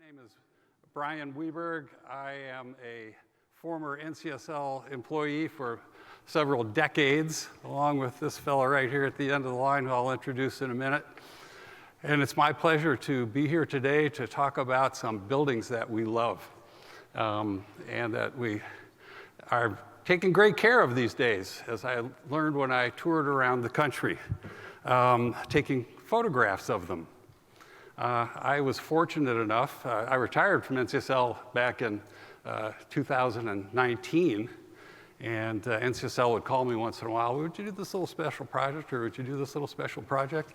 name is Brian Weberg. I am a former NCSL employee for several decades, along with this fellow right here at the end of the line, who I'll introduce in a minute. And it's my pleasure to be here today to talk about some buildings that we love and that we are taking great care of these days, as I learned when I toured around the country, taking photographs of them. I was fortunate enough, I retired from NCSL back in 2019, and NCSL would call me once in a while, would you do this little special project, or would you do this little special project?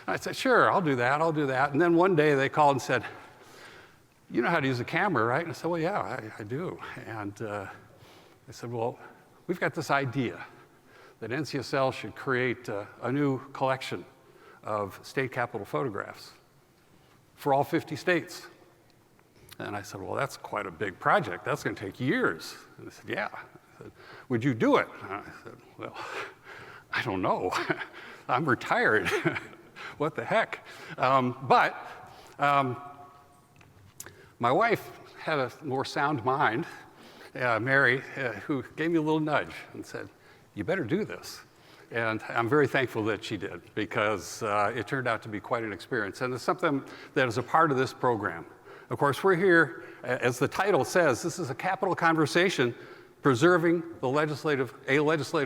And I said, sure, I'll do that. And then one day they called and said, you know how to use a camera, right? And I said, well, yeah, I do. And they said, well, we've got this idea that NCSL should create a new collection of state capitol photographs for all 50 states. And I said, well, that's quite a big project. That's going to take years. And they said, yeah. I said, would you do it? And I said, well, I don't know. I'm retired. What the heck? But my wife had a more sound mind, Mary, who gave me a little nudge and said, you better do this. And I'm very thankful that she did, because it turned out to be quite an experience. And it's something that is a part of this program. Of course, we're here, as the title says, this is a capital conversation, preserving a legislative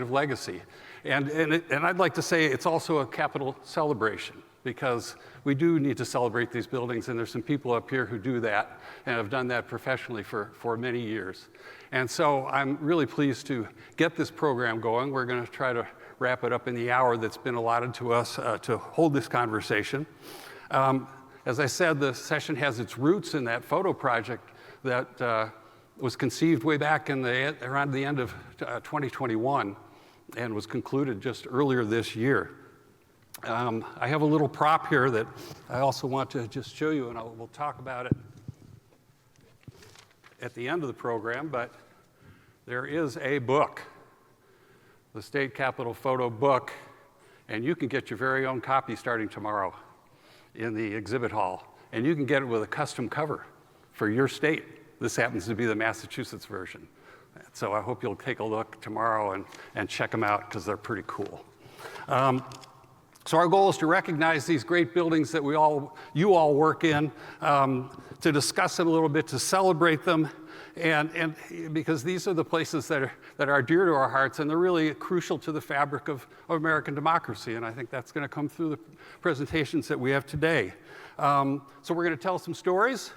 legacy. And I'd like to say it's also a capital celebration, because we do need to celebrate these buildings, and there's some people up here who do that and have done that professionally for many years. And so I'm really pleased to get this program going. We're going to try to wrap it up in the hour that's been allotted to us to hold this conversation. As I said, the session has its roots in that photo project that was conceived way back around the end of 2021 and was concluded just earlier this year. I have a little prop here that I also want to just show you, and we'll talk about it at the end of the program, but there is a book, the State Capitol Photo Book, and you can get your very own copy starting tomorrow in the exhibit hall. And you can get it with a custom cover for your state. This happens to be the Massachusetts version. So I hope you'll take a look tomorrow and check them out, because they're pretty cool. So our goal is to recognize these great buildings that you all work in, to discuss them a little bit, to celebrate them, and because these are the places that are dear to our hearts, and they're really crucial to the fabric of American democracy. And I think that's going to come through the presentations that we have today. So we're going to tell some stories.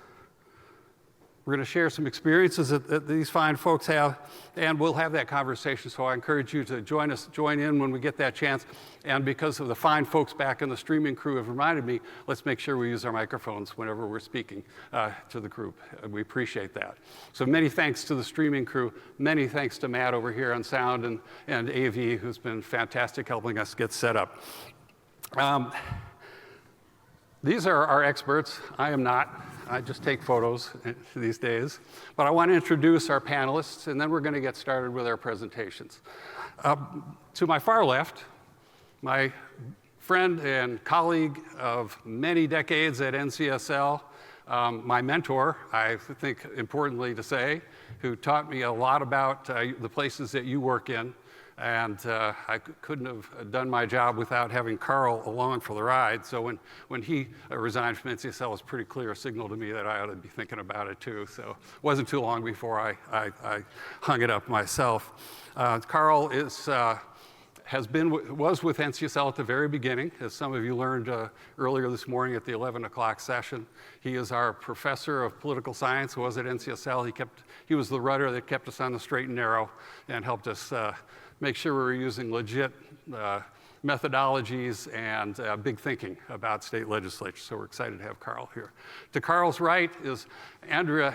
We're going to share some experiences that these fine folks have, and we'll have that conversation. So I encourage you to join in when we get that chance. And because of the fine folks back in the streaming crew have reminded me, let's make sure we use our microphones whenever we're speaking to the group. We appreciate that. So many thanks to the streaming crew. Many thanks to Matt over here on sound and AV, who's been fantastic helping us get set up. These are our experts. I am not. I just take photos these days. But I want to introduce our panelists, and then we're going to get started with our presentations. To my far left, my friend and colleague of many decades at NCSL, my mentor, I think importantly to say, who taught me a lot about the places that you work in. And I couldn't have done my job without having Carl along for the ride. So when he resigned from NCSL, it was pretty clear signal to me that I ought to be thinking about it too. So it wasn't too long before I hung it up myself. Carl was with NCSL at the very beginning, as some of you learned earlier this morning at the 11 o'clock session. He is our professor of political science, was at NCSL. He was the rudder that kept us on the straight and narrow and helped us make sure we were using legit methodologies and big thinking about state legislature. So we're excited to have Carl here. To Carl's right is Andrea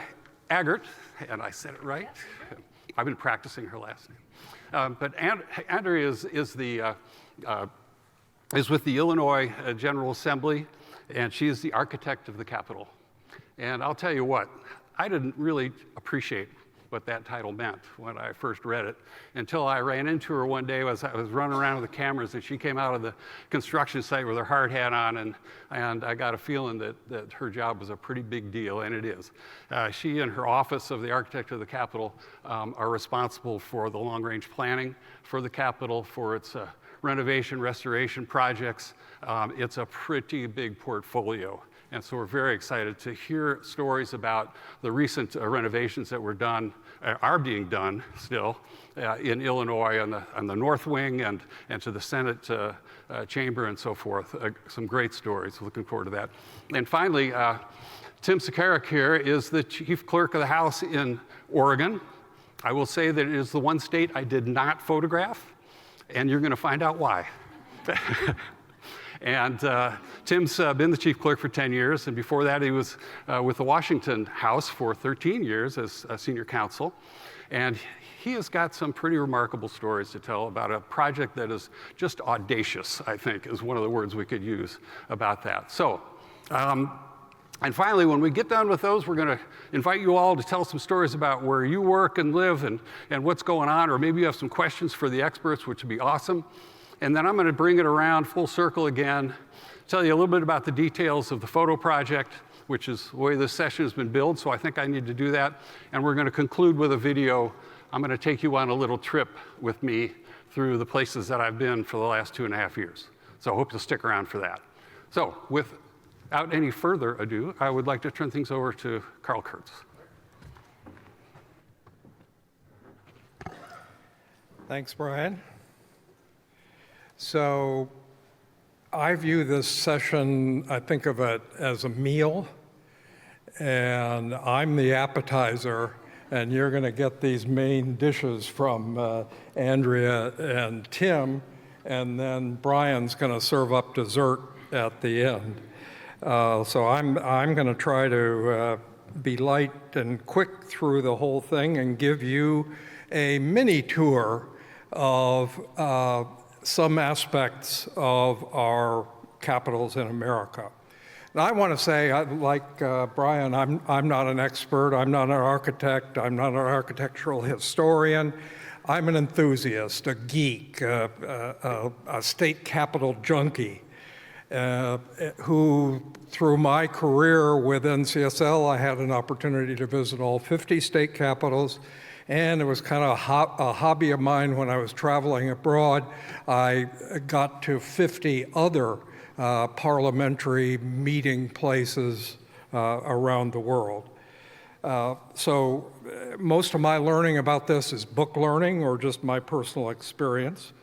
Agert, and I said it right. I've been practicing her last name. But Andrea is with the Illinois General Assembly, and she is the architect of the Capitol. And I'll tell you what, I didn't really appreciate what that title meant when I first read it, until I ran into her one day as I was running around with the cameras, and she came out of the construction site with her hard hat on, and I got a feeling that her job was a pretty big deal, and it is. She and her office of the Architect of the Capitol are responsible for the long-range planning for the Capitol, for its renovation, restoration projects. It's a pretty big portfolio. And so we're very excited to hear stories about the recent renovations that were done, are being done still in Illinois on the North Wing and to the Senate chamber and so forth. Some great stories. Looking forward to that. And finally, Tim Sakarik here is the Chief Clerk of the House in Oregon. I will say that it is the one state I did not photograph, and you're going to find out why. And Tim's been the chief clerk for 10 years, and before that he was with the Washington House for 13 years as a senior counsel. And he has got some pretty remarkable stories to tell about a project that is just audacious, I think, is one of the words we could use about that. So, and finally, when we get done with those, we're going to invite you all to tell some stories about where you work and live and what's going on, or maybe you have some questions for the experts, which would be awesome. And then I'm going to bring it around full circle again, tell you a little bit about the details of the photo project, which is the way this session has been billed, so I think I need to do that. And we're going to conclude with a video. I'm going to take you on a little trip with me through the places that I've been for the last 2.5 years. So I hope you'll stick around for that. So without any further ado, I would like to turn things over to Carl Kurtz. Thanks, Brian. So I view this session, I think of it as a meal, and I'm the appetizer, and you're going to get these main dishes from Andrea and Tim, and then Brian's going to serve up dessert at the end. So I'm going to try to be light and quick through the whole thing and give you a mini tour of some aspects of our capitals in America. And I want to say, like Brian, I'm not an expert, I'm not an architect, I'm not an architectural historian. I'm an enthusiast, a geek, a state capitol junkie, who through my career with NCSL, I had an opportunity to visit all 50 state capitals. And it was kind of a hobby of mine when I was traveling abroad. I got to 50 other parliamentary meeting places around the world. So most of my learning about this is book learning or just my personal experience.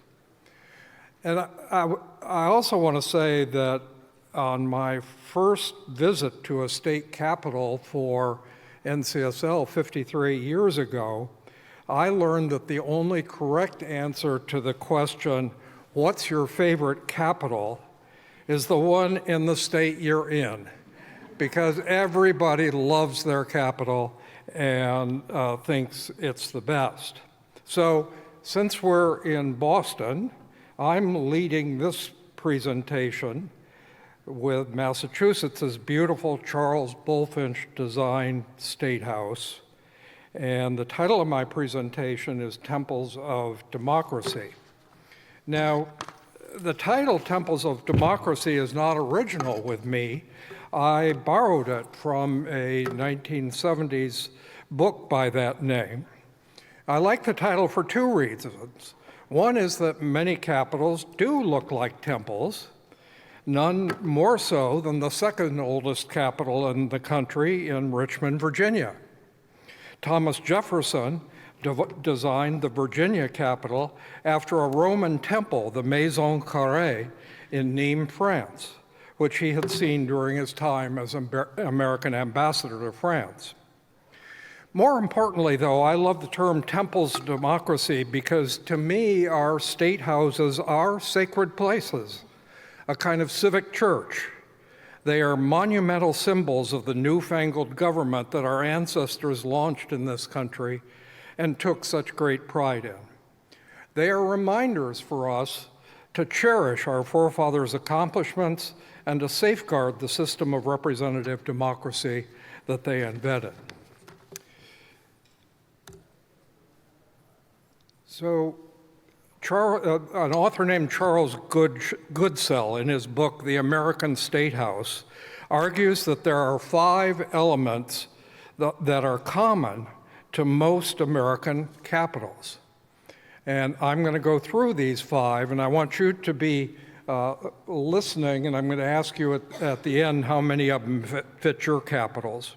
And I also want to say that on my first visit to a state capitol for NCSL 53 years ago, I learned that the only correct answer to the question, what's your favorite capital, is the one in the state you're in, because everybody loves their capital and thinks it's the best. So since we're in Boston, I'm leading this presentation with Massachusetts' beautiful Charles Bulfinch designed State House. And the title of my presentation is Temples of Democracy. Now, the title Temples of Democracy is not original with me. I borrowed it from a 1970s book by that name. I like the title for two reasons. One is that many capitals do look like temples, none more so than the second oldest capital in the country in Richmond, Virginia. Thomas Jefferson designed the Virginia Capitol after a Roman temple, the Maison Carrée, in Nîmes, France, which he had seen during his time as American ambassador to France. More importantly, though, I love the term temples of democracy because to me, our state houses are sacred places, a kind of civic church. They are monumental symbols of the newfangled government that our ancestors launched in this country and took such great pride in. They are reminders for us to cherish our forefathers' accomplishments and to safeguard the system of representative democracy that they invented. So, an author named Charles Goodsell, in his book, The American State House, argues that there are 5 elements that are common to most American capitals. And I'm going to go through these 5, and I want you to be listening, and I'm going to ask you at the end how many of them fit your capitals.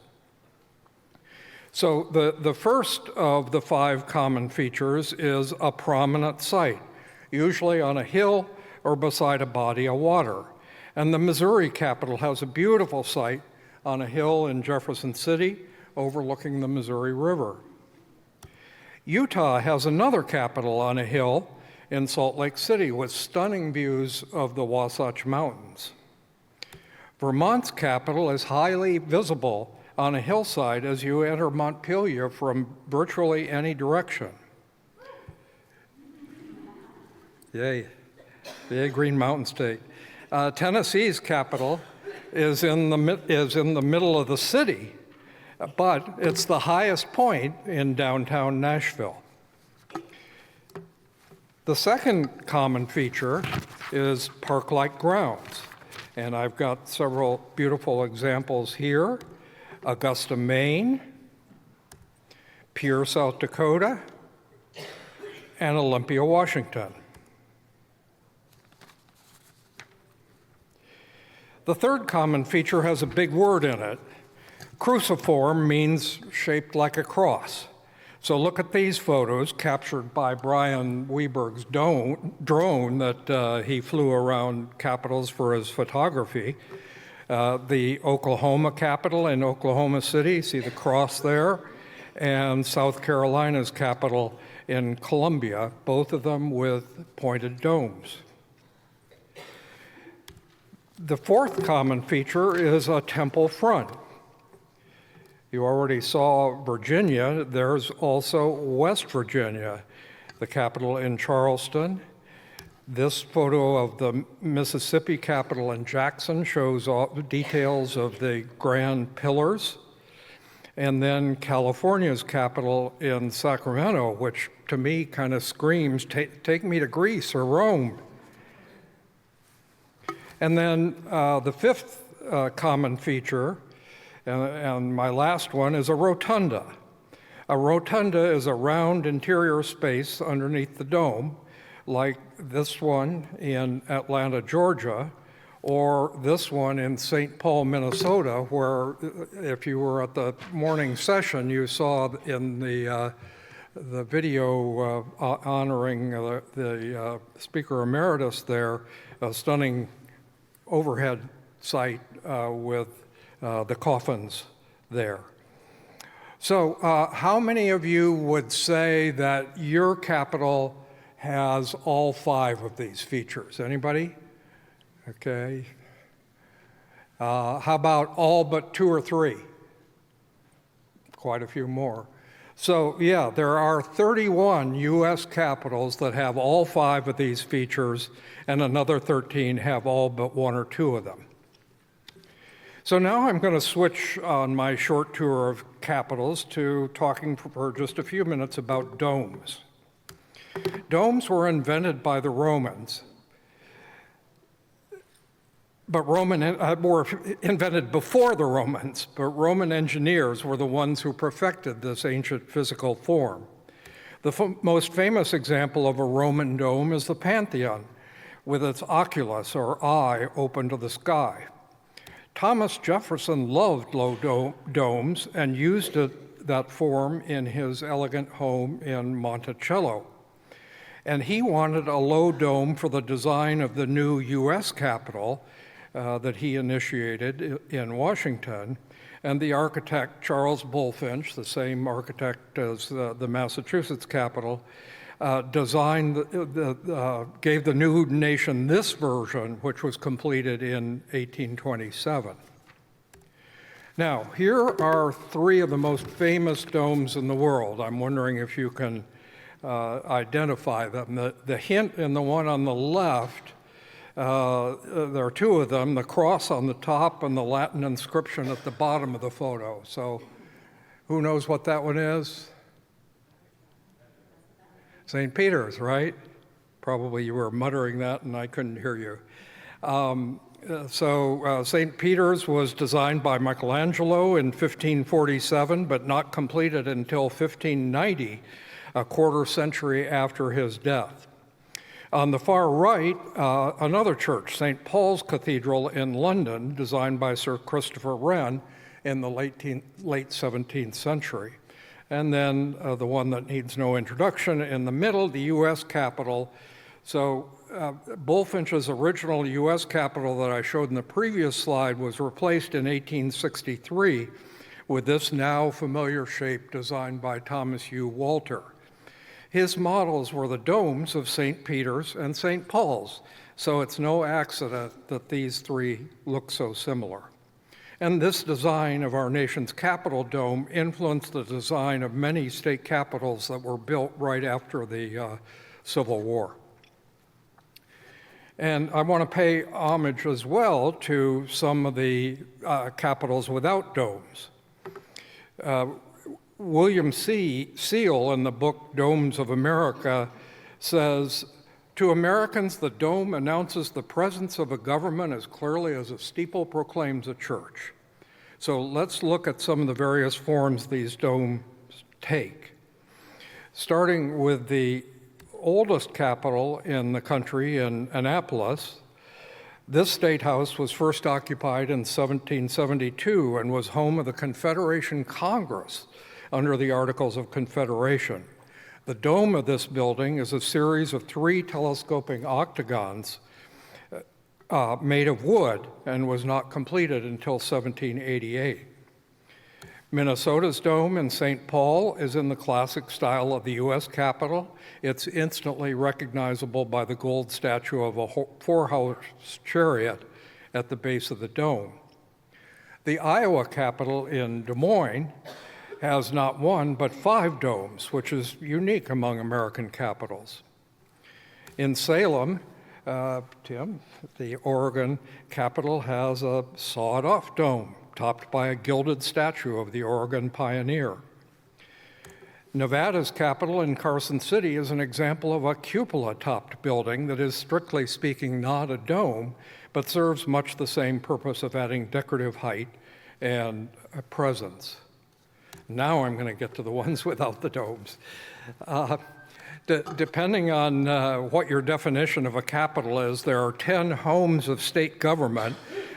So the first of the 5 common features is a prominent site, usually on a hill or beside a body of water. And the Missouri Capitol has a beautiful site on a hill in Jefferson City overlooking the Missouri River. Utah has another capitol on a hill in Salt Lake City with stunning views of the Wasatch Mountains. Vermont's capital is highly visible on a hillside as you enter Montpelier from virtually any direction. Yay, Green Mountain State. Tennessee's capital is in the middle of the city, but it's the highest point in downtown Nashville. The second common feature is park-like grounds, and I've got several beautiful examples here. Augusta, Maine, Pierre, South Dakota, and Olympia, Washington. The third common feature has a big word in it. Cruciform means shaped like a cross. So look at these photos captured by Brian Weberg's drone that he flew around capitals for his photography. The Oklahoma Capitol in Oklahoma City, see the cross there, and South Carolina's Capitol in Columbia, both of them with pointed domes. The fourth common feature is a temple front. You already saw Virginia. There's also West Virginia, the Capitol in Charleston. This photo of the Mississippi Capitol in Jackson shows all the details of the grand pillars. And then California's Capitol in Sacramento, which to me kind of screams, take me to Greece or Rome. And then the fifth common feature, and my last one, is a rotunda. A rotunda is a round interior space underneath the dome, like this one in Atlanta, Georgia, or this one in St. Paul, Minnesota, where if you were at the morning session, you saw in the video honoring the Speaker Emeritus there, a stunning overhead site with the coffins there. So how many of you would say that your capital has all 5 of these features? Anybody? Okay. How about all but 2 or 3? Quite a few more. So yeah, there are 31 US capitals that have all 5 of these features, and another 13 have all but 1 or 2 of them. So now I'm going to switch on my short tour of capitals to talking for just a few minutes about domes. Domes were invented by the Romans, but were invented before the Romans, but Roman engineers were the ones who perfected this ancient physical form. The most famous example of a Roman dome is the Pantheon, with its oculus, or eye, open to the sky. Thomas Jefferson loved low domes and used that form in his elegant home in Monticello. And he wanted a low dome for the design of the new US Capitol that he initiated in Washington. And the architect, Charles Bulfinch, the same architect as the Massachusetts Capitol, gave the new nation this version, which was completed in 1827. Now, here are 3 of the most famous domes in the world. I'm wondering if you can identify them. The hint in the one on the left, there are 2 of them, the cross on the top and the Latin inscription at the bottom of the photo. So who knows what that one is? St. Peter's, right? Probably you were muttering that and I couldn't hear you. St. Peter's was designed by Michelangelo in 1547, but not completed until 1590, a quarter century after his death. On the far right, another church, St. Paul's Cathedral in London, designed by Sir Christopher Wren in the late 17th century. And then the one that needs no introduction in the middle, the U.S. Capitol. So Bulfinch's original U.S. Capitol that I showed in the previous slide was replaced in 1863 with this now familiar shape designed by Thomas U. Walter. His models were the domes of St. Peter's and St. Paul's, so it's no accident that these three look so similar. And this design of our nation's Capitol dome influenced the design of many state capitals that were built right after the Civil War. And I want to pay homage as well to some of the capitals without domes. William Seal, in the book Domes of America, says, "To Americans, the dome announces the presence of a government as clearly as a steeple proclaims a church." So let's look at some of the various forms these domes take. Starting with the oldest capitol in the country in Annapolis, this state house was first occupied in 1772 and was home of the Confederation Congress under the Articles of Confederation. The dome of this building is a series of 3 telescoping octagons made of wood and was not completed until 1788. Minnesota's dome in St. Paul is in the classic style of the U.S. Capitol. It's instantly recognizable by the gold statue of a 4-horse chariot at the base of the dome. The Iowa Capitol in Des Moines has not 1, but 5 domes, which is unique among American capitals. In Salem, Tim, the Oregon Capitol has a sawed-off dome topped by a gilded statue of the Oregon pioneer. Nevada's Capitol in Carson City is an example of a cupola-topped building that is, strictly speaking, not a dome, but serves much the same purpose of adding decorative height and presence. Now I'm going to get to the ones without the domes. Depending on what your definition of a capital is, there are 10 homes of state government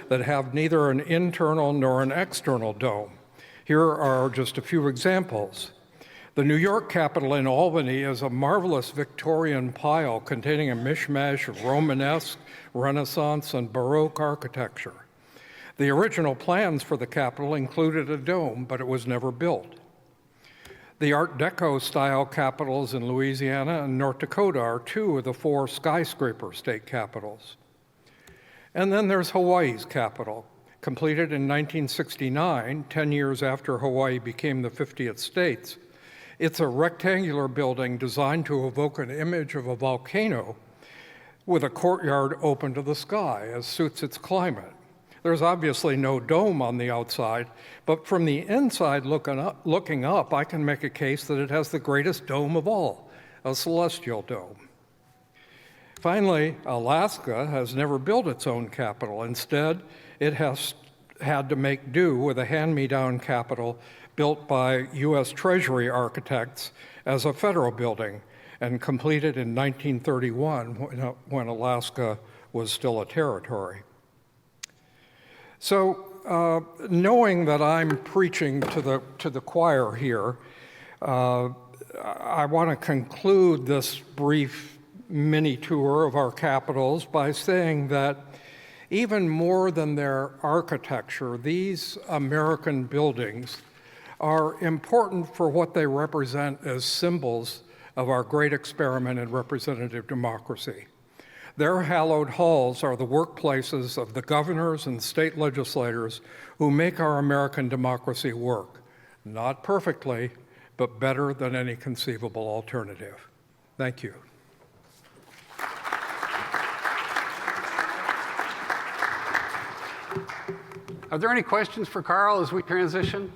that have neither an internal nor an external dome. Here are just a few examples. The New York Capitol in Albany is a marvelous Victorian pile containing a mishmash of Romanesque, Renaissance, and Baroque architecture. The original plans for the Capitol included a dome, but it was never built. The Art Deco-style capitals in Louisiana and North Dakota are 2 of the 4 skyscraper state capitals. And then there's Hawaii's Capitol, completed in 1969, 10 years after Hawaii became the 50th state. It's a rectangular building designed to evoke an image of a volcano with a courtyard open to the sky, as suits its climate. There's obviously no dome on the outside, but from the inside looking up, I can make a case that it has the greatest dome of all, a celestial dome. Finally, Alaska has never built its own capitol. Instead, it has had to make do with a hand-me-down capitol built by U.S. Treasury architects as a federal building and completed in 1931 when Alaska was still a territory. So, knowing that I'm preaching to the choir here, I want to conclude this brief mini tour of our capitals by saying that even more than their architecture, these American buildings are important for what they represent as symbols of our great experiment in representative democracy. Their hallowed halls are the workplaces of the governors and state legislators who make our American democracy work, not perfectly, but better than any conceivable alternative. Thank you. Are there any questions for Carl as we transition?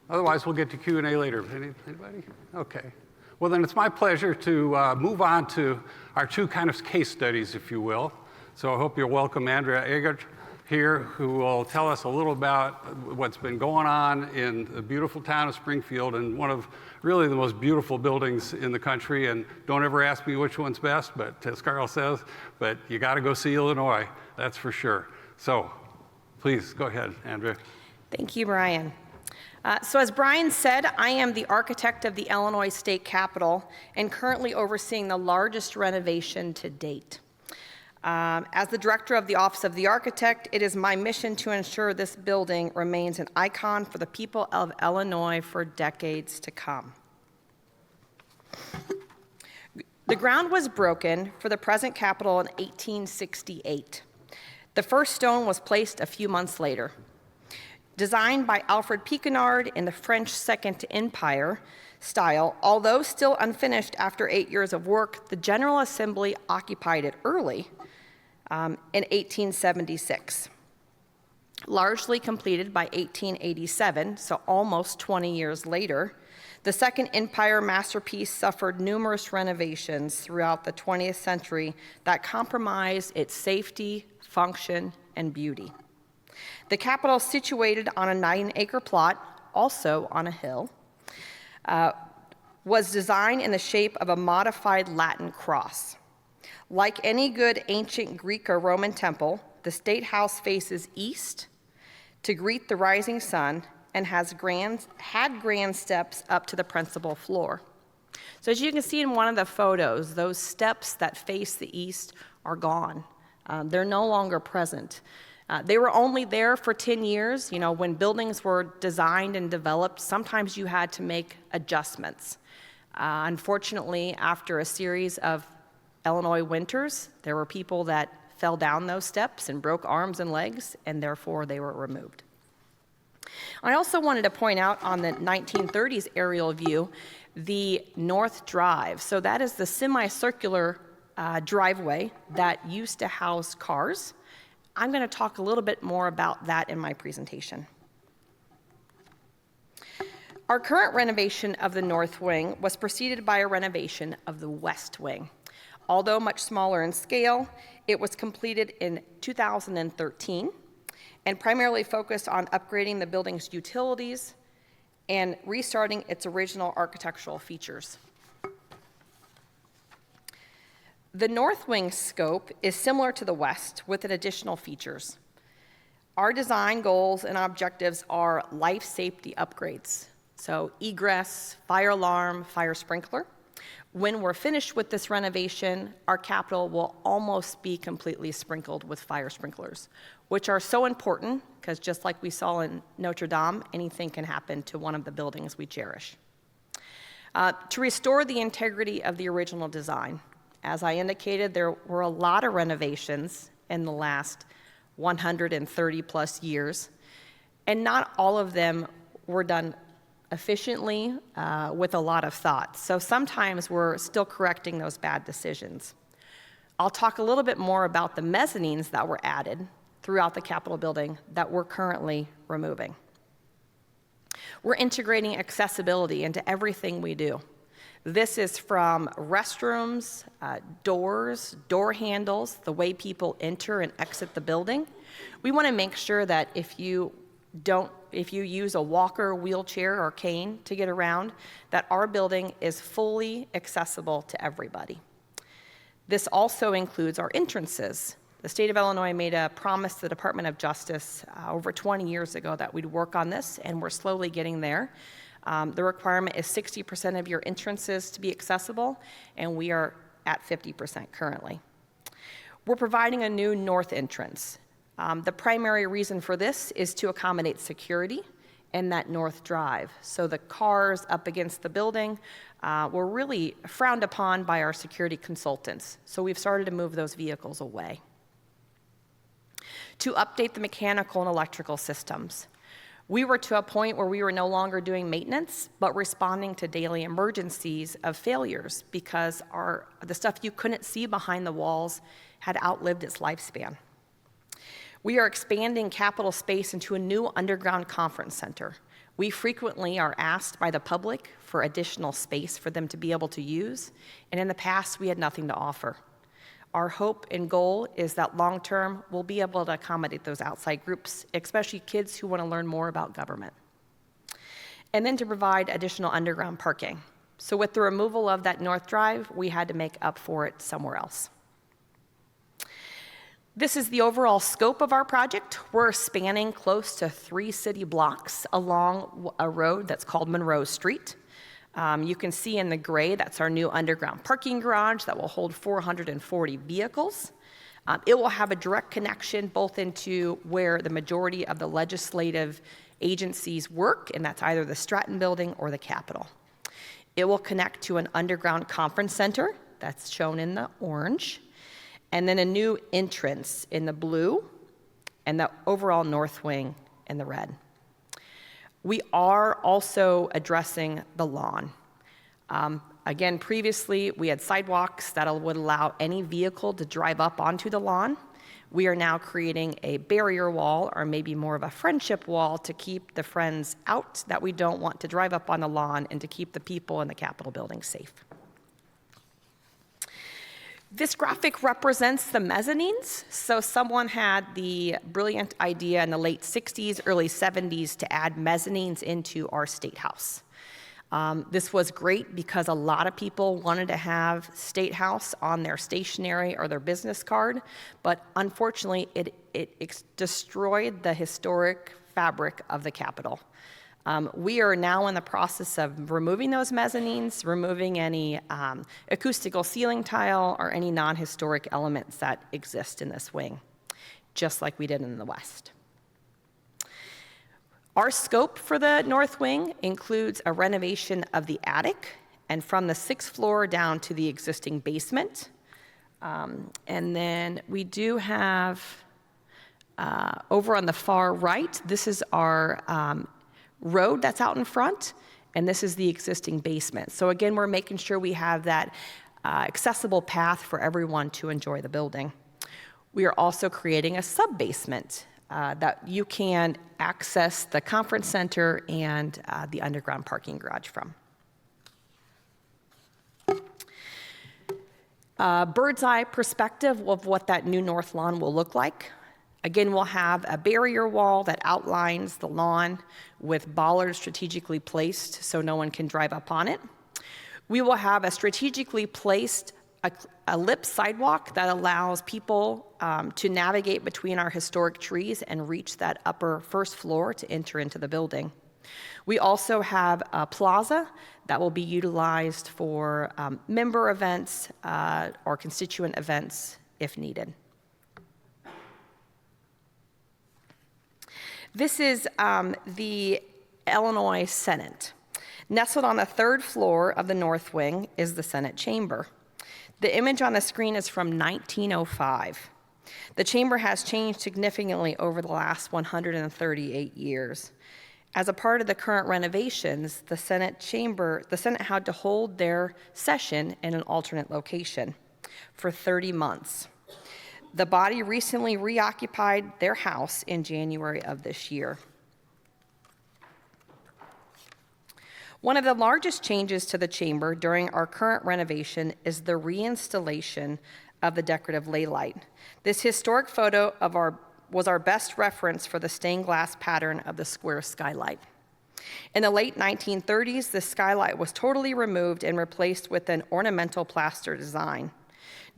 Otherwise, we'll get to Q&A later. Anybody? Okay. Well, then it's my pleasure to move on to our two kind of case studies, if you will. So I hope you'll welcome Andrea Eggert here, who will tell us a little about what's been going on in the beautiful town of Springfield and one of really the most beautiful buildings in the country. And don't ever ask me which one's best, but as Carl says, but you got to go see Illinois, that's for sure. So please go ahead, Andrea. Thank you, Brian. So as Brian said, I am the architect of the Illinois State Capitol and currently overseeing the largest renovation to date. As the director of the Office of the Architect, it is my mission to ensure this building remains an icon for the people of Illinois for decades to come. The ground was broken for the present Capitol in 1868. The first stone was placed a few months later. Designed by Alfred Piquenard in the French Second Empire style, although still unfinished after 8 years of work, the General Assembly occupied it early in 1876. Largely completed by 1887, so almost 20 years later, the Second Empire masterpiece suffered numerous renovations throughout the 20th century that compromised its safety, function, and beauty. The Capitol, situated on a 9-acre plot, also on a hill, was designed in the shape of a modified Latin cross. Like any good ancient Greek or Roman temple, the State House faces east to greet the rising sun and had grand steps up to the principal floor. So as you can see in one of the photos, those steps that face the east are gone. They're no longer present. They were only there for 10 years. You know, when buildings were designed and developed, sometimes you had to make adjustments. Unfortunately, after a series of Illinois winters, there were people that fell down those steps and broke arms and legs, and therefore they were removed. I also wanted to point out on the 1930s aerial view, the North Drive. So that is the semicircular driveway that used to house cars. I'm going to talk a little bit more about that in my presentation. Our current renovation of the North Wing was preceded by a renovation of the West Wing. Although much smaller in scale, it was completed in 2013 and primarily focused on upgrading the building's utilities and restarting its original architectural features. The North Wing scope is similar to the West with additional features. Our design goals and objectives are life safety upgrades, so egress, fire alarm, fire sprinkler. When we're finished with this renovation, our Capitol will almost be completely sprinkled with fire sprinklers, which are so important because just like we saw in Notre Dame, anything can happen to one of the buildings we cherish. To restore the integrity of the original design, as I indicated, there were a lot of renovations in the last 130 plus years, and not all of them were done efficiently with a lot of thought. So sometimes we're still correcting those bad decisions. I'll talk a little bit more about the mezzanines that were added throughout the Capitol building that we're currently removing. We're integrating accessibility into everything we do. This is from restrooms, doors, door handles, the way people enter and exit the building. We want to make sure that if you use a walker, wheelchair, or cane to get around, that our building is fully accessible to everybody. This also includes our entrances. The state of Illinois made a promise to the Department of Justice over 20 years ago that we'd work on this, and we're slowly getting there. The requirement is 60% of your entrances to be accessible, and we are at 50% currently. We're providing a new north entrance. The primary reason for this is to accommodate security in that north drive. So the cars up against the building were really frowned upon by our security consultants. So we've started to move those vehicles away. To update the mechanical and electrical systems. We were to a point where we were no longer doing maintenance, but responding to daily emergencies of failures because the stuff you couldn't see behind the walls had outlived its lifespan. We are expanding Capitol space into a new underground conference center. We frequently are asked by the public for additional space for them to be able to use, and in the past, we had nothing to offer. Our hope and goal is that long-term, we'll be able to accommodate those outside groups, especially kids who want to learn more about government. And then to provide additional underground parking. So with the removal of that north drive, we had to make up for it somewhere else. This is the overall scope of our project. We're spanning close to 3 city blocks along a road that's called Monroe Street. You can see in the gray, that's our new underground parking garage that will hold 440 vehicles. It will have a direct connection both into where the majority of the legislative agencies work, and that's either the Stratton Building or the Capitol. It will connect to an underground conference center, that's shown in the orange, and then a new entrance in the blue, and the overall north wing in the red. We are also addressing the lawn. Again, previously, we had sidewalks that would allow any vehicle to drive up onto the lawn. We are now creating a barrier wall, or maybe more of a friendship wall, to keep the friends out that we don't want to drive up on the lawn and to keep the people in the Capitol building safe. This graphic represents the mezzanines. So someone had the brilliant idea in the late 60s, early 70s to add mezzanines into our State House. This was great because a lot of people wanted to have State House on their stationery or their business card, but unfortunately it destroyed the historic fabric of the Capitol. We are now in the process of removing those mezzanines, removing any acoustical ceiling tile or any non-historic elements that exist in this wing, just like we did in the west. Our scope for the north wing includes a renovation of the attic and from the 6th floor down to the existing basement. And then we do have, over on the far right, this is our road that's out in front, and this is the existing basement. So again, we're making sure we have that accessible path for everyone to enjoy the building. We are also creating a sub-basement that you can access the conference center and the underground parking garage from. Bird's eye perspective of what that new north lawn will look like. Again, we'll have a barrier wall that outlines the lawn with bollards strategically placed so no one can drive up on it. We will have a strategically placed a lip sidewalk that allows people to navigate between our historic trees and reach that upper 1st floor to enter into the building. We also have a plaza that will be utilized for member events or constituent events if needed. This is the Illinois Senate. Nestled on the 3rd floor of the north wing is the Senate chamber. The image on the screen is from 1905. The chamber has changed significantly over the last 138 years. As a part of the current renovations, the Senate had to hold their session in an alternate location for 30 months. The body recently reoccupied their house in January of this year. One of the largest changes to the chamber during our current renovation is the reinstallation of the decorative ley light. This historic photo was our best reference for the stained glass pattern of the square skylight. In the late 1930s, the skylight was totally removed and replaced with an ornamental plaster design.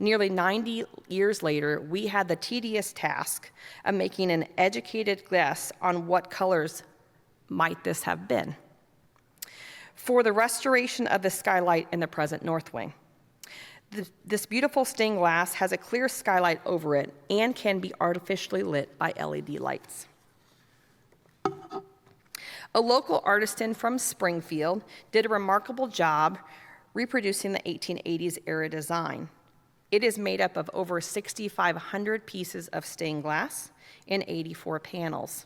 Nearly 90 years later, we had the tedious task of making an educated guess on what colors might this have been for the restoration of the skylight in the present north wing. This beautiful stained glass has a clear skylight over it and can be artificially lit by LED lights. A local artisan from Springfield did a remarkable job reproducing the 1880s era design. It is made up of over 6,500 pieces of stained glass in 84 panels.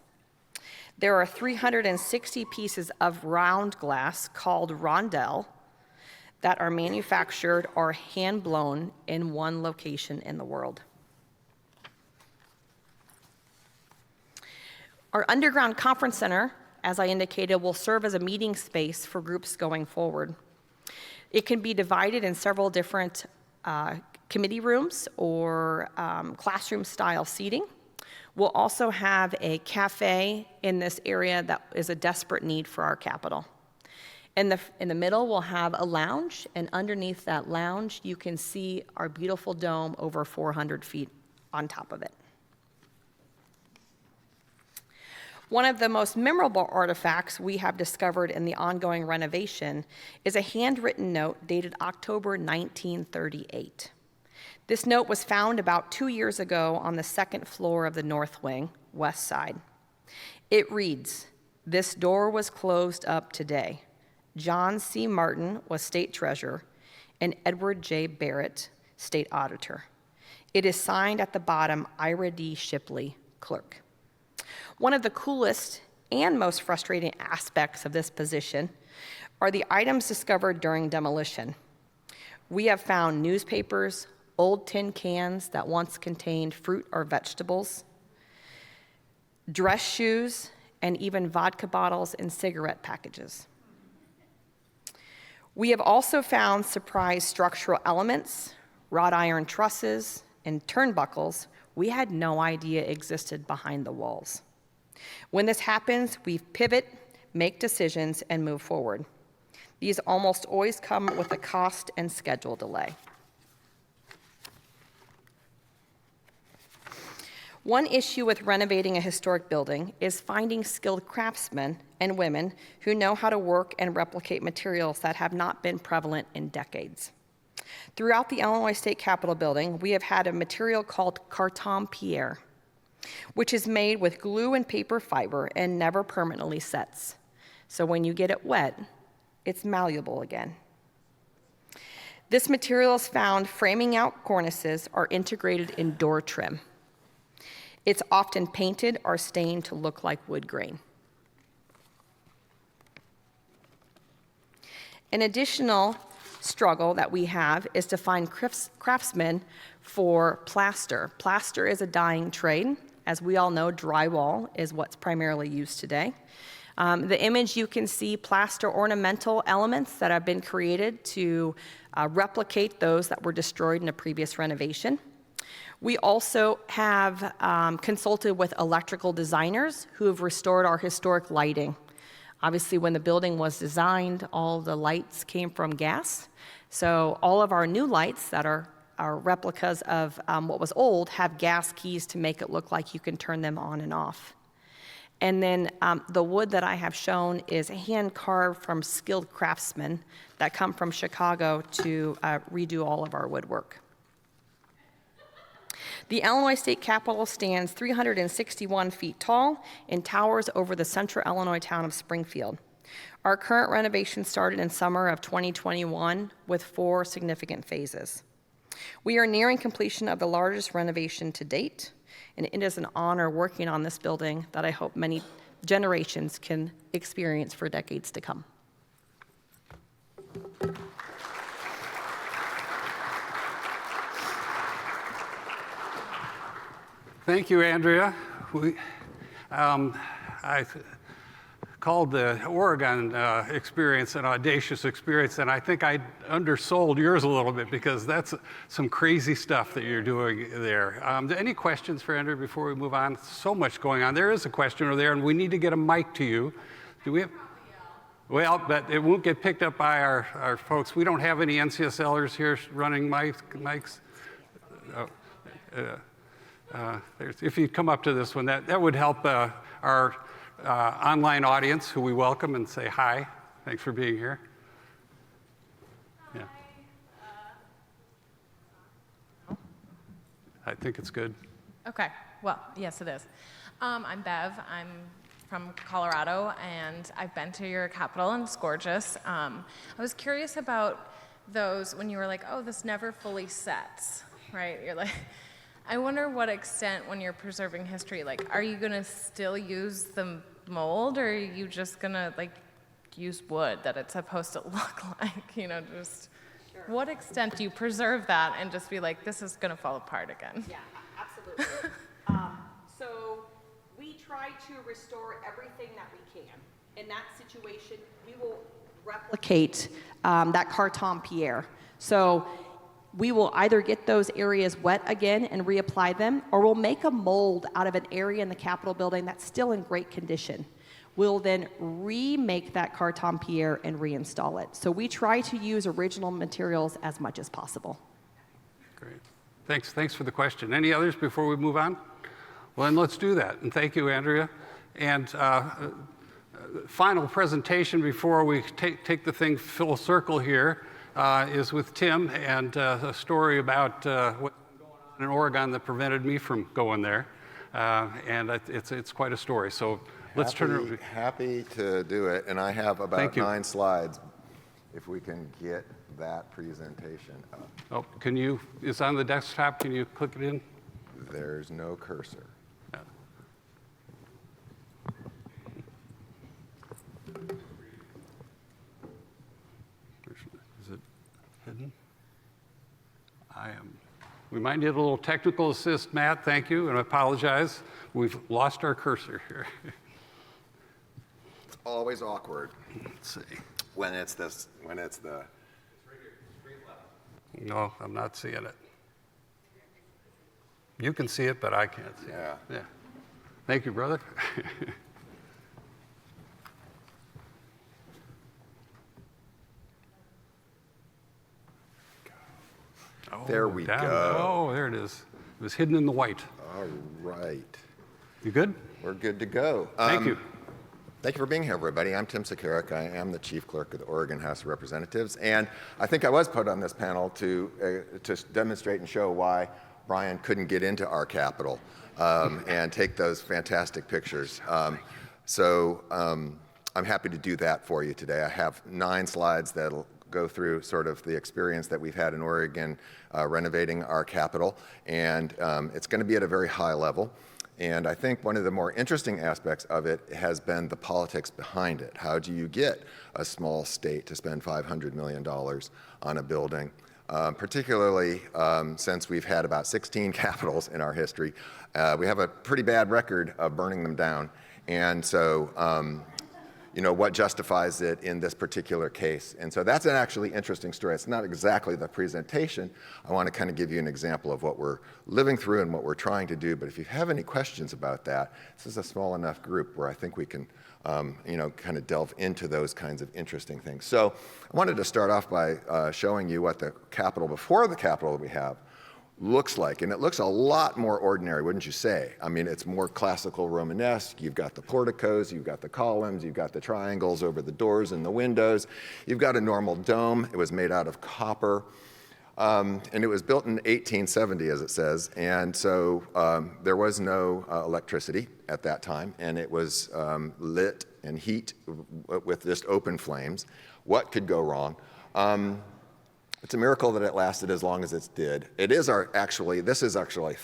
There are 360 pieces of round glass called rondelle that are manufactured or hand-blown in one location in the world. Our underground conference center as I indicated, will serve as a meeting space for groups going forward. It can be divided in several different committee rooms or classroom-style seating. We'll also have a cafe in this area that is a desperate need for our Capitol. In the middle, we'll have a lounge, and underneath that lounge, you can see our beautiful dome over 400 feet on top of it. One of the most memorable artifacts we have discovered in the ongoing renovation is a handwritten note dated October 1938. This note was found about 2 years ago on the second floor of the north wing, west side. It reads, "This door was closed up today. John C. Martin was state treasurer and Edward J. Barrett, state auditor. It is signed at the bottom, Ira D. Shipley, clerk." One of the coolest and most frustrating aspects of this position are the items discovered during demolition. We have found newspapers, old tin cans that once contained fruit or vegetables, dress shoes, and even vodka bottles and cigarette packages. We have also found surprise structural elements, wrought iron trusses, and turnbuckles we had no idea existed behind the walls. When this happens, we pivot, make decisions, and move forward. These almost always come with a cost and schedule delay. One issue with renovating a historic building is finding skilled craftsmen and women who know how to work and replicate materials that have not been prevalent in decades. Throughout the Illinois State Capitol building, we have had a material called carton pierre, which is made with glue and paper fiber and never permanently sets. So when you get it wet, it's malleable again. This material is found framing out cornices or integrated in door trim. It's often painted or stained to look like wood grain. An additional struggle that we have is to find craftsmen for plaster. Plaster is a dying trade. As we all know, drywall is what's primarily used today. The image you can see plaster ornamental elements that have been created to replicate those that were destroyed in a previous renovation. We also have consulted with electrical designers who have restored our historic lighting. Obviously, when the building was designed, all the lights came from gas. So all of our new lights that are replicas of what was old have gas keys to make it look like you can turn them on and off. And then the wood that I have shown is hand carved from skilled craftsmen that come from Chicago to redo all of our woodwork. The Illinois State Capitol stands 361 feet tall and towers over the central Illinois town of Springfield. Our current renovation started in summer of 2021 with 4 significant phases. We are nearing completion of the largest renovation to date, and it is an honor working on this building that I hope many generations can experience for decades to come. Thank you, Andrea. I called the Oregon experience an audacious experience, and I think I undersold yours a little bit because that's some crazy stuff that you're doing there. Any questions for Andrea before we move on? So much going on. There is a question over there, and we need to get a mic to you. Do we have? Well, but it won't get picked up by our folks. We don't have any NCSLers here running mics. If you'd come up to this one, that would help our online audience, who we welcome and say hi. Thanks for being here. Yeah. I think it's good. Okay. Well, yes, it is. I'm Bev. I'm from Colorado, and I've been to your Capitol, and it's gorgeous. I was curious about those when you were like, oh, this never fully sets, right? You're like, I wonder what extent, when you're preserving history, like, are you going to still use the mold, or are you just going to, like, use wood that it's supposed to look like, you know, just sure. What extent do you preserve that and just be like, this is going to fall apart again? Yeah, absolutely. So we try try to restore everything that we can. In that situation, we will replicate that Carton Pierre. So we will either get those areas wet again and reapply them, or we'll make a mold out of an area in the Capitol building that's still in great condition. We'll then remake that Carton Pierre and reinstall it. So we try to use original materials as much as possible. Great. Thanks for the question. Any others before we move on? Well, then let's do that. And thank you, Andrea. And final presentation before we take the thing full circle here is with Tim, and a story about what's going on in Oregon that prevented me from going there. And it's quite a story. So let's turn it. Happy to do it, and I have about 9 slides. If we can get that presentation up. Oh, it's on the desktop. Can you click it in? There's no cursor. Yeah. Is it hidden? We might need a little technical assist, Matt. Thank you, and I apologize. We've lost our cursor here. It's always awkward Let's see. when it's the. No, I'm not seeing it. You can see it, but I can't see Yeah. it. Yeah. Thank you, brother. There we down. go. Oh, there it is. It was hidden in the white. All right. You good? We're good to go. Thank you. Thank you for being here, everybody. I'm Tim Sakarik. I am the Chief Clerk of the Oregon House of Representatives. And I think I was put on this panel to demonstrate and show why Brian couldn't get into our Capitol and take those fantastic pictures. So I'm happy to do that for you today. I have 9 slides that'll go through sort of the experience that we've had in Oregon renovating our Capitol. And it's going to be at a very high level. And I think one of the more interesting aspects of it has been the politics behind it. How do you get a small state to spend $500 million on a building? Particularly since we've had about 16 capitals in our history. We have a pretty bad record of burning them down. And so, what justifies it in this particular case? And so that's an actually interesting story. It's not exactly the presentation. I want to kind of give you an example of what we're living through and what we're trying to do. But if you have any questions about that, this is a small enough group where I think we can, kind of delve into those kinds of interesting things. So I wanted to start off by showing you what the Capitol before the Capitol that we have looks like. And it looks a lot more ordinary, wouldn't you say? I mean, it's more classical Romanesque. You've got the porticos, you've got the columns, you've got the triangles over the doors and the windows. You've got a normal dome. It was made out of copper. And it was built in 1870, as it says. And so there was no electricity at that time. And it was lit and heat with just open flames. What could go wrong? It's a miracle that it lasted as long as it did. This is actually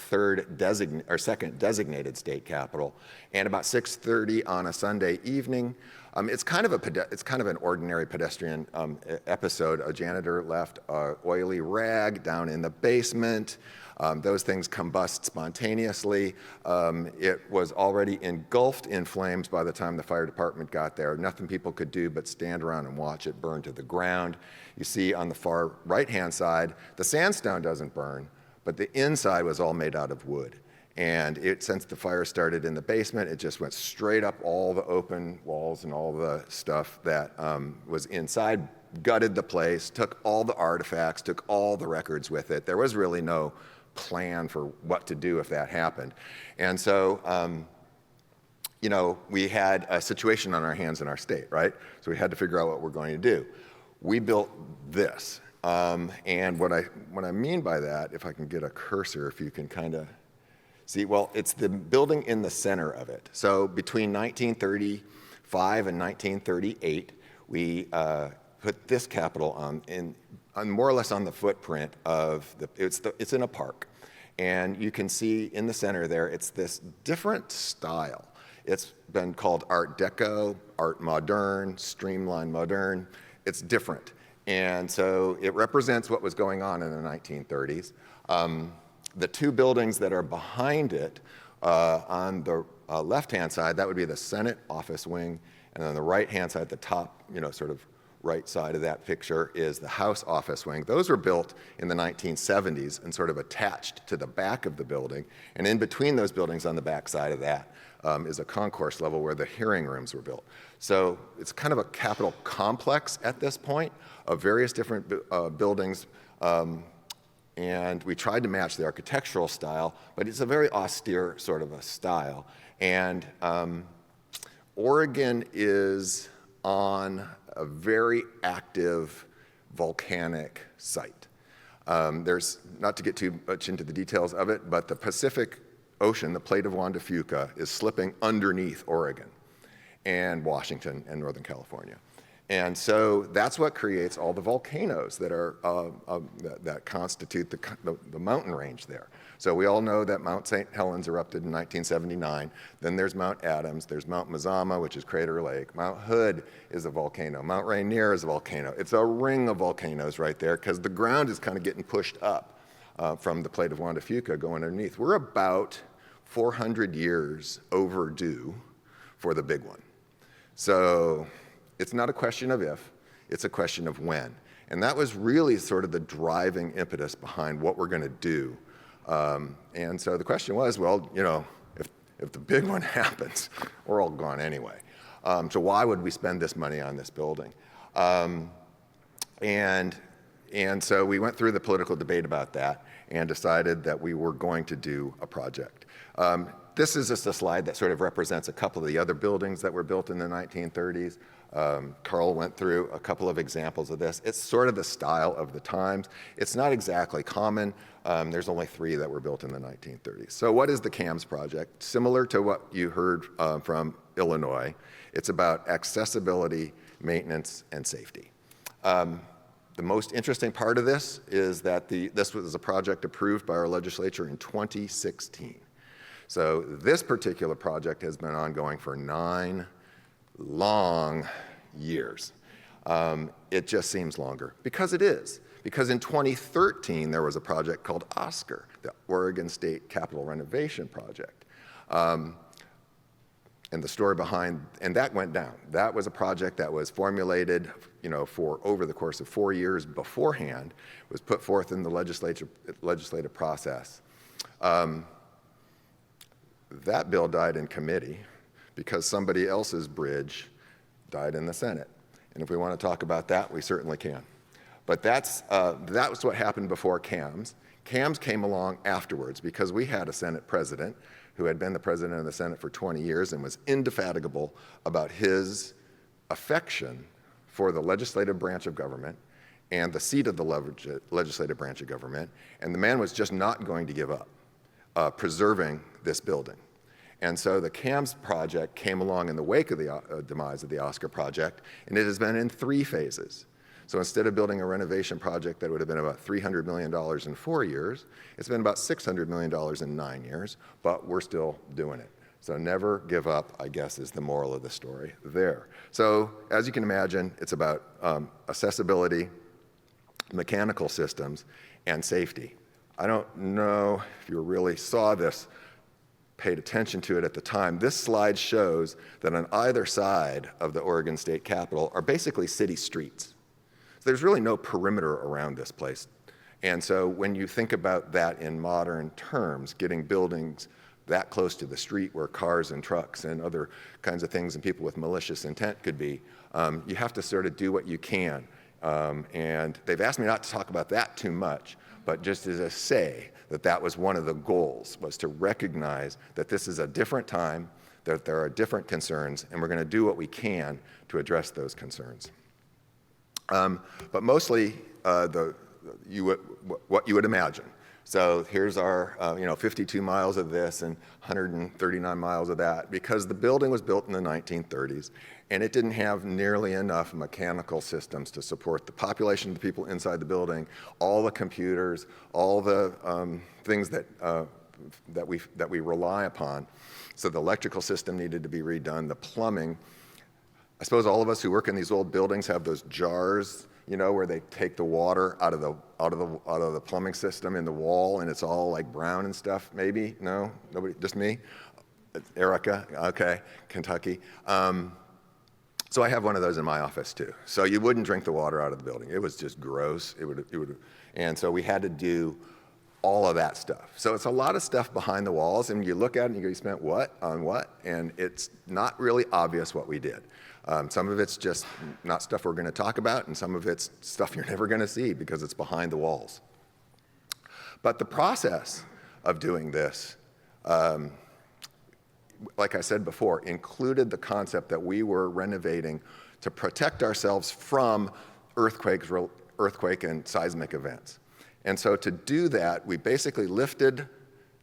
second designated state capitol. And about 6:30 on a Sunday evening, it's kind of an ordinary pedestrian episode. A janitor left an oily rag down in the basement. Those things combust spontaneously. It was already engulfed in flames by the time the fire department got there. Nothing people could do but stand around and watch it burn to the ground. You see on the far right-hand side, the sandstone doesn't burn, but the inside was all made out of wood. And since the fire started in the basement, it just went straight up all the open walls and all the stuff that was inside, gutted the place, took all the artifacts, took all the records with it. There was really no plan for what to do if that happened. And so, we had a situation on our hands in our state, right? So we had to figure out what we're going to do. We built this. And what I mean by that, if I can get a cursor, if you can kind of see, well, it's the building in the center of it. So between 1935 and 1938, we put this Capitol on more or less on the footprint of it's in a park. And you can see in the center there, it's this different style. It's been called Art Deco, Art Moderne, Streamline Moderne. It's different. And so it represents what was going on in the 1930s. The 2 buildings that are behind it, on the left-hand side, that would be the Senate office wing, and on the right-hand side, the top, sort of right side of that picture is the House office wing. Those were built in the 1970s and sort of attached to the back of the building, and in between those buildings on the back side of that is a concourse level where the hearing rooms were built. So it's kind of a Capitol complex at this point of various different buildings, and we tried to match the architectural style, but it's a very austere sort of a style. And Oregon is on a very active volcanic site. There's, not to get too much into the details of it, but the Pacific Ocean, the plate of Juan de Fuca, is slipping underneath Oregon and Washington and Northern California. And so that's what creates all the volcanoes that are that constitute the mountain range there. So we all know that Mount St. Helens erupted in 1979. Then there's Mount Adams. There's Mount Mazama, which is Crater Lake. Mount Hood is a volcano. Mount Rainier is a volcano. It's a ring of volcanoes right there because the ground is kind of getting pushed up from the plate of Juan de Fuca going underneath. We're about 400 years overdue for the big one. So it's not a question of if, it's a question of when. And that was really sort of the driving impetus behind what we're going to do. And so the question was, well, if the big one happens, we're all gone anyway. So why would we spend this money on this building? And so we went through the political debate about that and decided that we were going to do a project. This is just a slide that sort of represents a couple of the other buildings that were built in the 1930s. Carl went through a couple of examples of this. It's sort of the style of the times. It's not exactly common. There's only 3 that were built in the 1930s. So what is the CAMS project? Similar to what you heard from Illinois, it's about accessibility, maintenance, and safety. The most interesting part of this is that this was a project approved by our legislature in 2016. So this particular project has been ongoing for 9 long years. It just seems longer because it is. Because in 2013, there was a project called OSCAR, the Oregon State Capitol Renovation Project. And the story behind, and that went down. That was a project that was formulated, for over the course of 4 years beforehand, was put forth in the legislative process. That bill died in committee because somebody else's bridge died in the Senate. And if we want to talk about that, we certainly can. But that was what happened before CAMS. CAMS came along afterwards because we had a Senate president who had been the president of the Senate for 20 years and was indefatigable about his affection for the legislative branch of government and the seat of the legislative branch of government. And the man was just not going to give up preserving this building. And so the CAMS project came along in the wake of the demise of the OSCAR project, and it has been in 3 phases. So instead of building a renovation project that would have been about $300 million in 4 years, it's been about $600 million in 9 years, but we're still doing it. So never give up, I guess, is the moral of the story there. So as you can imagine, it's about accessibility, mechanical systems, and safety. I don't know if you really saw this, paid attention to it at the time. This slide shows that on either side of the Oregon State Capitol are basically city streets. So there's really no perimeter around this place. And so when you think about that in modern terms, getting buildings that close to the street where cars and trucks and other kinds of things and people with malicious intent could be, you have to sort of do what you can. And they've asked me not to talk about that too much, but just as a say that that was one of the goals, was to recognize that this is a different time, that there are different concerns, and we're going to do what we can to address those concerns. But mostly what you would imagine. So here's our 52 miles of this and 139 miles of that, because the building was built in the 1930s, and it didn't have nearly enough mechanical systems to support the population of the people inside the building, all the computers, all the things that we rely upon. So the electrical system needed to be redone, the plumbing. I suppose all of us who work in these old buildings have those jars, where they take the water out of the plumbing system in the wall, and it's all like brown and stuff. Maybe no, nobody, just me. Erica, okay, Kentucky. So I have one of those in my office too. So you wouldn't drink the water out of the building. It was just gross. And so we had to do all of that stuff. So it's a lot of stuff behind the walls, and you look at it and you go, you spent what on what? And it's not really obvious what we did. Some of it's just not stuff we're going to talk about, and some of it's stuff you're never going to see because it's behind the walls. But the process of doing this, like I said before, included the concept that we were renovating to protect ourselves from earthquake and seismic events. And so to do that, we basically lifted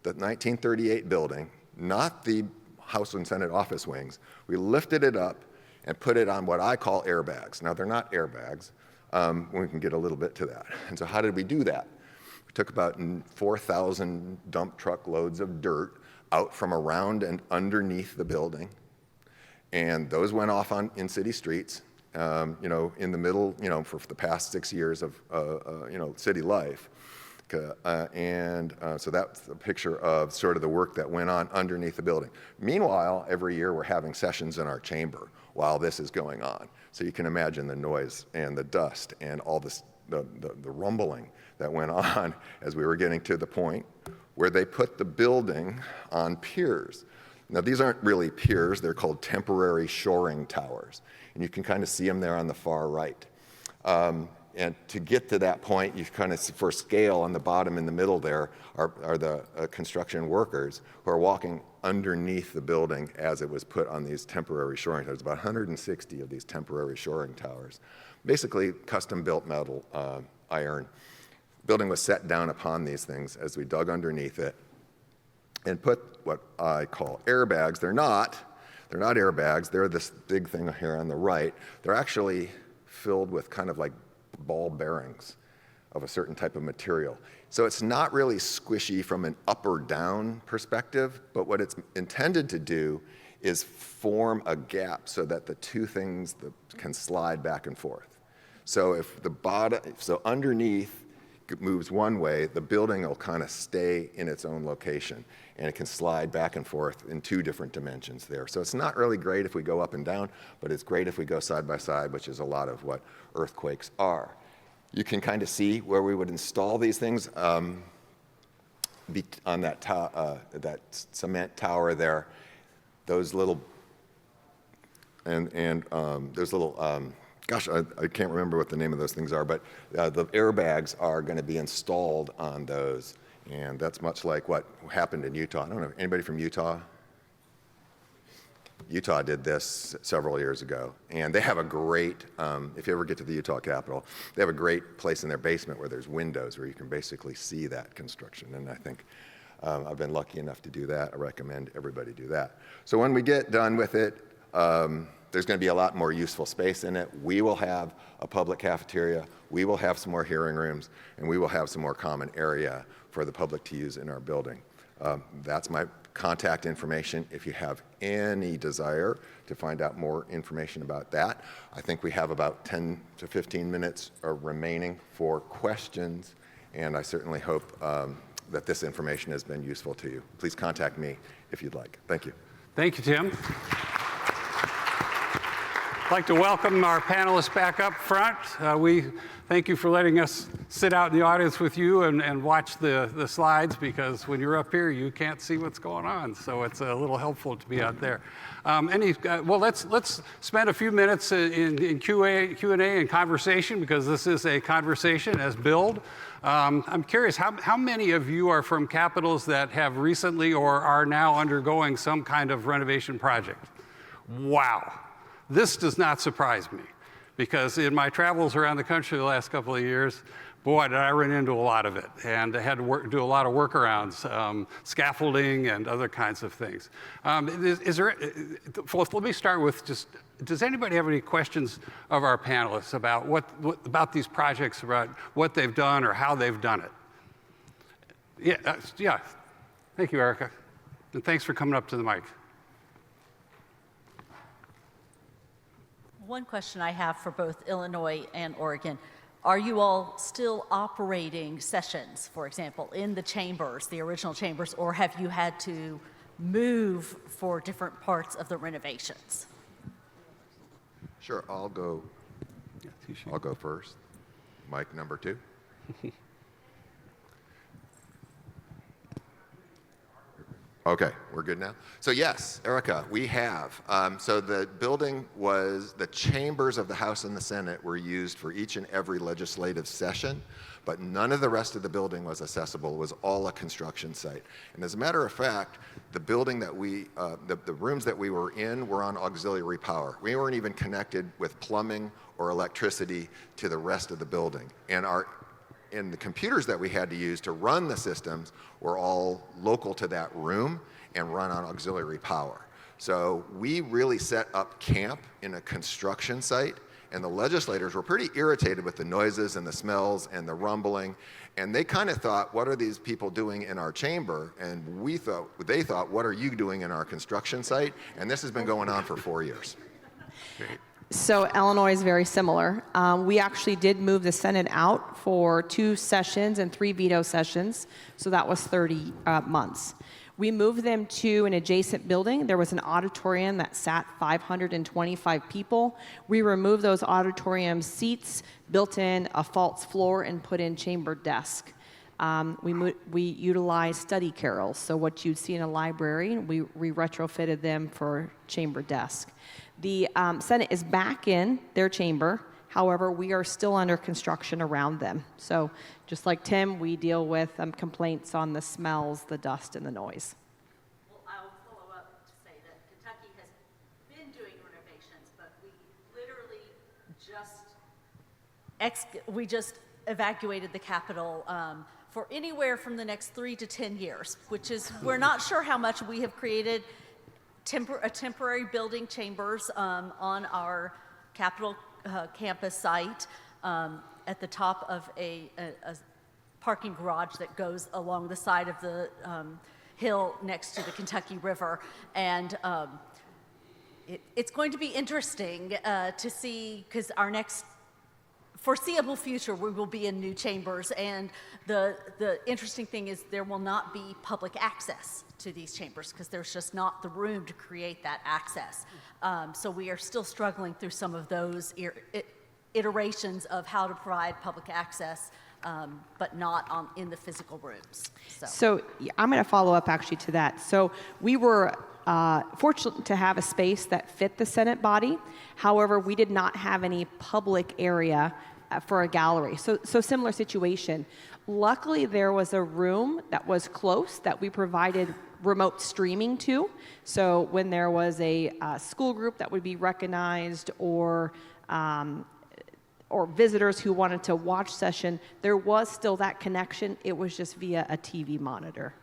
the 1938 building, not the House and Senate office wings. We lifted it up and put it on what I call airbags. Now, they're not airbags. We can get a little bit to that. And so how did we do that? We took about 4,000 dump truck loads of dirt out from around and underneath the building. And those went off in city streets, in the middle, for the past 6 years of, city life. So that's a picture of sort of the work that went on underneath the building. Meanwhile, every year we're having sessions in our chamber while this is going on. So you can imagine the noise and the dust and all this, the rumbling that went on as we were getting to the point where they put the building on piers. Now, these aren't really piers. They're called temporary shoring towers. And you can kind of see them there on the far right. And to get to that point, you kind of, for scale, on the bottom in the middle there are the construction workers who are walking underneath the building as it was put on these temporary shoring towers. About 160 of these temporary shoring towers. Basically, custom-built metal, iron. The building was set down upon these things as we dug underneath it and put what I call airbags. They're not airbags. They're this big thing here on the right. They're actually filled with kind of like ball bearings of a certain type of material. So it's not really squishy from an up or down perspective, but what it's intended to do is form a gap so that the two things can slide back and forth. So if so underneath moves one way, the building will kind of stay in its own location, and it can slide back and forth in two different dimensions there. So it's not really great if we go up and down, but it's great if we go side by side, which is a lot of what earthquakes are. You can kind of see where we would install these things on that cement tower there. Those little gosh, I can't remember what the name of those things are, but the airbags are going to be installed on those, and that's much like what happened in Utah. I don't know, anybody from Utah? Utah did this several years ago, and they have a great, if you ever get to the Utah Capitol, they have a great place in their basement where there's windows where you can basically see that construction, and I think I've been lucky enough to do that. I recommend everybody do that. So when we get done with it, there's going to be a lot more useful space in it. We will have a public cafeteria. We will have some more hearing rooms, and we will have some more common area for the public to use in our building. That's my contact information if you have any desire to find out more information about that. I think we have about 10 to 15 minutes remaining for questions, and I certainly hope that this information has been useful to you. Please contact me if you'd like. Thank you. Thank you, Tim. I'd like to welcome our panelists back up front. We thank you for letting us sit out in the audience with you and watch the slides, because when you're up here, you can't see what's going on. So it's a little helpful to be out there. Well, let's spend a few minutes in Q&A and conversation, because this is a conversation as billed. I'm curious, how many of you are from capitals that have recently or are now undergoing some kind of renovation project? Wow. This does not surprise me, because in my travels around the country the last couple of years, boy, did I run into a lot of it, and I had to do a lot of workarounds, scaffolding and other kinds of things. Let me start with just, does anybody have any questions of our panelists about what about these projects, about what they've done or how they've done it? Yeah. Thank you, Erica, and thanks for coming up to the mic. One question I have for both Illinois and Oregon. Are you all still operating sessions, for example, in the chambers, the original chambers, or have you had to move for different parts of the renovations? Sure, I'll go Yes, you should. I'll go first. Mike, number 2. Okay, we're good now. So yes, Erica, we have. So the building was, the chambers of the House and the Senate were used for each and every legislative session, but none of the rest of the building was accessible. It was all a construction site. And as a matter of fact, the building that the rooms that we were in were on auxiliary power. We weren't even connected with plumbing or electricity to the rest of the building. And the computers that we had to use to run the systems were all local to that room and run on auxiliary power. So we really set up camp in a construction site, and the legislators were pretty irritated with the noises and the smells and the rumbling, and they kind of thought, what are these people doing in our chamber? And they thought, what are you doing in our construction site? And this has been going on for 4 years. So Illinois is very similar. We actually did move the Senate out for 2 sessions and 3 veto sessions, so that was 30 months. We moved them to an adjacent building. There was an auditorium that sat 525 people. We removed those auditorium seats, built in a false floor, and put in chamber desk. We utilized study carrels, so what you'd see in a library, we retrofitted them for chamber desk. The Senate is back in their chamber. However, we are still under construction around them. So just like Tim, we deal with complaints on the smells, the dust, and the noise. Well, I'll follow up to say that Kentucky has been doing renovations, but we literally just evacuated the Capitol for anywhere from the next 3 to 10 years, which is, we're not sure how much we have created a temporary building chambers on our Capitol campus site at the top of a parking garage that goes along the side of the hill next to the Kentucky River. And it's going to be interesting to see, because our next foreseeable future, we will be in new chambers, and the interesting thing is there will not be public access to these chambers because there's just not the room to create that access. So we are still struggling through some of those iterations of how to provide public access, but not in the physical rooms. So I'm going to follow up actually to that. So we were fortunate to have a space that fit the Senate body. However, we did not have any public area for a gallery. So similar situation. Luckily, there was a room that was close that we provided remote streaming to. So when there was a school group that would be recognized, or visitors who wanted to watch session, there was still that connection. It was just via a TV monitor.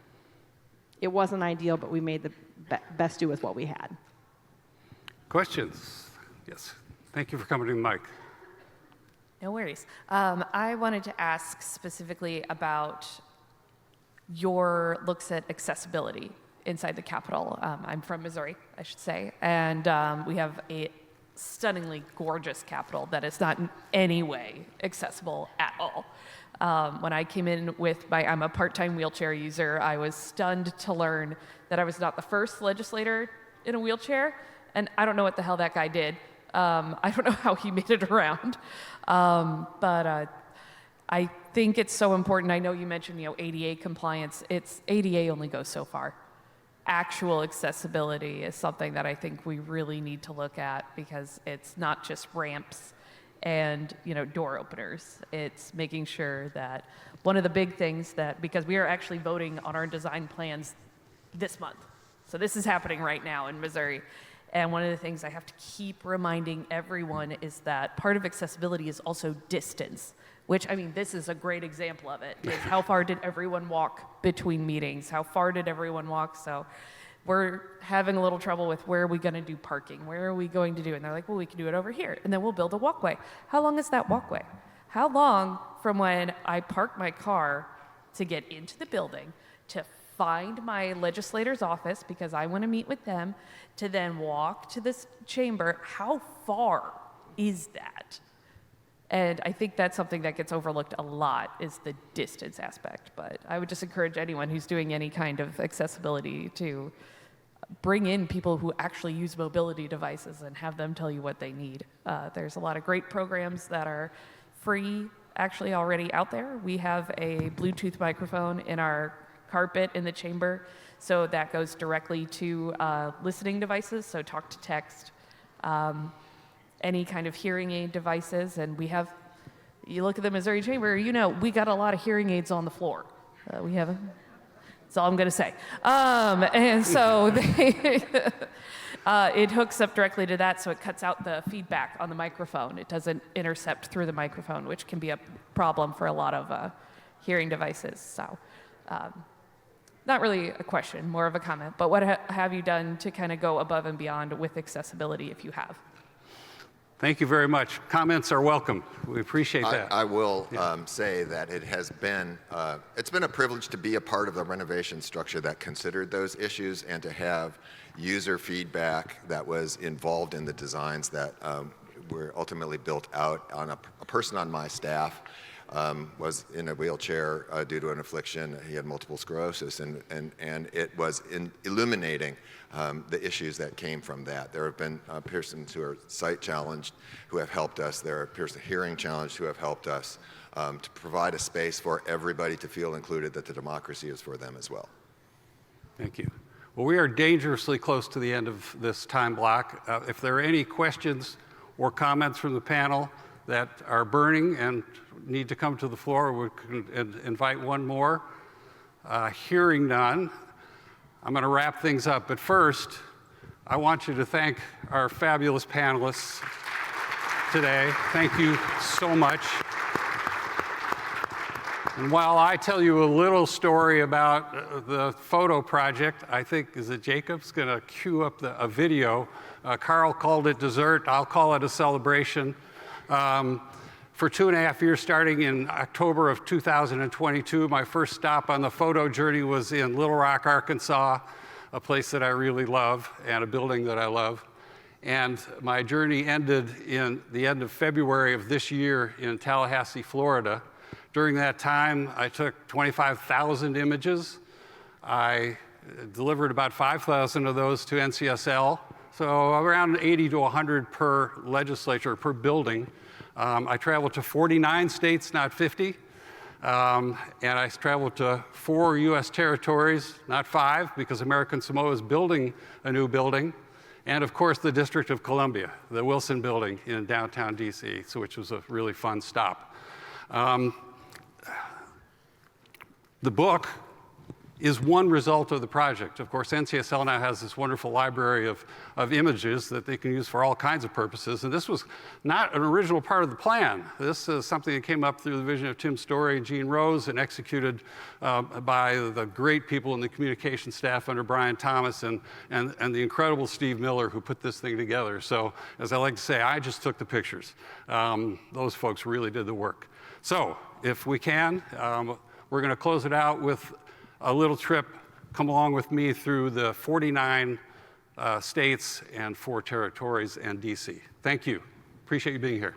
It wasn't ideal, but we made the best do with what we had. Questions? Yes. Thank you for coming to the mic. No worries. I wanted to ask specifically about your looks at accessibility inside the Capitol. I'm from Missouri, I should say, and we have a stunningly gorgeous Capitol that is not in any way accessible at all. When I came in with I'm a part-time wheelchair user, I was stunned to learn that I was not the first legislator in a wheelchair, and I don't know what the hell that guy did. I don't know how he made it around, but I think it's so important. I know you mentioned, ADA compliance. ADA only goes so far. Actual accessibility is something that I think we really need to look at, because it's not just ramps and door openers. It's making sure that one of the big things because we are actually voting on our design plans this month. So this is happening right now in Missouri. And one of the things I have to keep reminding everyone is that part of accessibility is also distance, which, this is a great example of it, is how far did everyone walk between meetings? How far did everyone walk? So we're having a little trouble with where are we going to do parking? Where are we going to do? And they're like, well, we can do it over here, and then we'll build a walkway. How long is that walkway? How long from when I park my car to get into the building, to find my legislator's office because I want to meet with them, to then walk to this chamber? How far is that? And I think that's something that gets overlooked a lot, is the distance aspect. But I would just encourage anyone who's doing any kind of accessibility to bring in people who actually use mobility devices and have them tell you what they need. There's a lot of great programs that are free actually already out there. We have a Bluetooth microphone in our carpet in the chamber, so that goes directly to listening devices, so talk to text, any kind of hearing aid devices, and we have, you look at the Missouri Chamber, you know, we got a lot of hearing aids on the floor. We have, that's all I'm going to say. And so it hooks up directly to that, so it cuts out the feedback on the microphone. It doesn't intercept through the microphone, which can be a problem for a lot of hearing devices. So not really a question, more of a comment. But what have you done to kind of go above and beyond with accessibility, if you have? Thank you very much. Comments are welcome. We appreciate that. I will say that it has been, it's been a privilege to be a part of the renovation structure that considered those issues and to have user feedback that was involved in the designs that were ultimately built out. On a person on my staff was in a wheelchair due to an affliction. He had multiple sclerosis, and it was illuminating the issues that came from that. There have been persons who are sight challenged who have helped us. There are persons hearing challenged who have helped us to provide a space for everybody to feel included, that the democracy is for them as well. Thank you. Well, we are dangerously close to the end of this time block. If there are any questions or comments from the panel that are burning and need to come to the floor, we can invite one more. Hearing none, I'm going to wrap things up. But first, I want you to thank our fabulous panelists today. Thank you so much. And while I tell you a little story about the photo project, I think, is it Jacob's going to cue up a video. Carl called it dessert. I'll call it a celebration. For 2.5 years, starting in October of 2022, my first stop on the photo journey was in Little Rock, Arkansas, a place that I really love and a building that I love. And my journey ended in the end of February of this year in Tallahassee, Florida. During that time, I took 25,000 images. I delivered about 5,000 of those to NCSL, so around 80 to 100 per legislature, per building. I traveled to 49 states, not 50, and I traveled to 4 US territories, not 5, because American Samoa is building a new building, and of course the District of Columbia, the Wilson Building in downtown DC, so which was a really fun stop. The book is one result of the project. Of course, NCSL now has this wonderful library of images that they can use for all kinds of purposes. And this was not an original part of the plan. This is something that came up through the vision of Tim Story and Gene Rose and executed by the great people in the communication staff under Brian Thomas and the incredible Steve Miller, who put this thing together. So, as I like to say, I just took the pictures. Those folks really did the work. So, if we can, we're going to close it out with a little trip. Come along with me through the 49 states and 4 territories and DC. Thank you. Appreciate you being here.